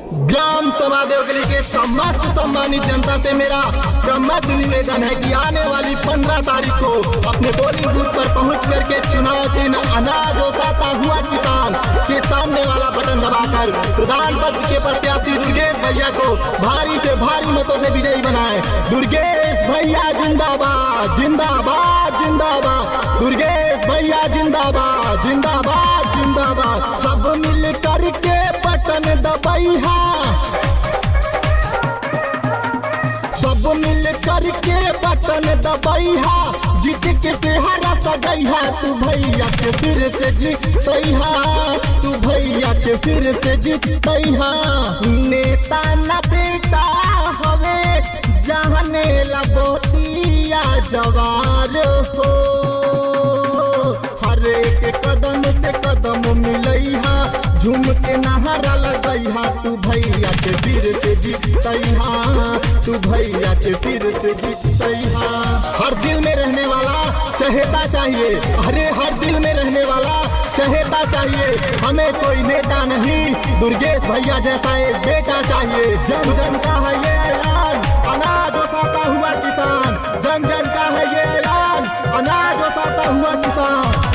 Gram सभा देवगली के समस्त सम्मानित जनता से मेरा समस्त निवेदन है कि आने वाली 15 तारीख को अपने पोलिंग बूथ पर पहुंच करके चुनाव चिन्ह अनाज ओसाता हुआ किसान के सामने वाला बटन दबाकर प्रधान पद के प्रत्याशी दुर्गेश भैया को भारी से भारी मतों से विजयी बनाए। दुर्गेश भैया जिंदाबाद जिंदाबाद जिंदाबाद, दुर्गेश भैया जिंदाबाद जिंदाबाद जिंदाबाद। सब मिल करके बटन दबैहा, सब मिल करके बटन दबैहा, जीत के सेहरा सजैहा, तू भैया के फिर से जीतैहा, तू भैया के फिर से जीतैहा। नेता न बेटा हवे जहने लगोतिया जवार हो, हर एक कदम से कदम मिलैहा, झूम के नहरा लगैहा, तू भैया के फिर से जीतैहा, तू भैया के फिर से जीतैहा। हर दिल में रहने वाला चहेता चाहिए, अरे हर दिल में रहने वाला चहेता चाहिए, हमें कोई नेता नहीं, दुर्गेश भैया जैसा एक बेटा चाहिए। जन जन का है ये ऐलान, अनाज ओसाता हुआ किसान, जन जन का है ये ऐलान, अनाज ओसाता हुआ किसान।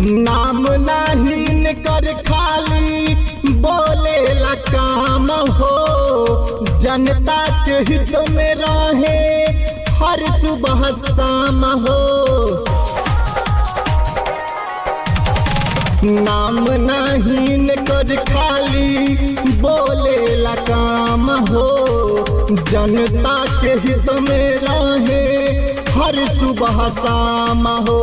नाम नाहीन कर खाली बोलेला काम हो, जनता के हित में रहे हर सुबह शाम हो। नाम नाहीन कर खाली बोलेला काम हो, जनता के हित में रहे हर सुबह शाम हो।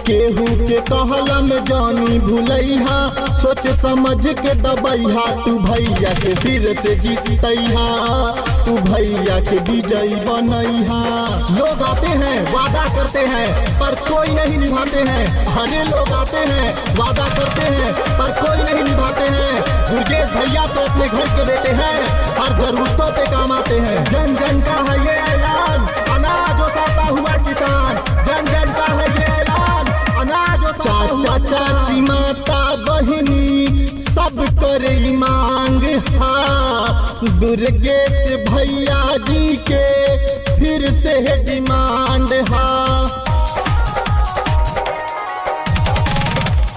केहू के कहला में जानी भूलैहा, सोच समझ के दबैहा, तू भैया के फिर से जीतैहा, तू भैया के विजयी बनैहा। लोग आते हैं वादा करते हैं पर कोई नहीं निभाते हैं, हरे लोग आते हैं वादा करते हैं पर कोई नहीं निभाते हैं। दुर्गेश भैया तो अपने घर के बेटे हैं, हर जरूरतों पे काम आते हैं। जन जन का है ये ऐलान, अनाज ओसाता हुआ किसान, जन जन का है ये ऐलान, अनाज। चाचा चाची माता बहिनी सब करे मांग हा, दुर्गेश भैया जी के फिर से डिमांड हा।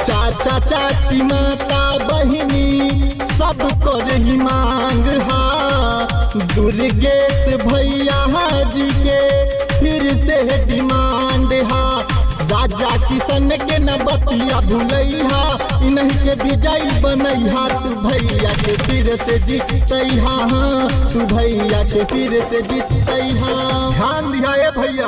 चाचा चाची माता बहिनी सब करे मांग हा, दुर्गेश भैया जी के फिर से डिमांड हा। राजा किशन के न बतिया भूलैहा, इन्हीं के विजयी बनैहा, तू भैया के फिर से जीतैहा, तू भैया के फिर से जीतैहा। ध्यान दिया भैया।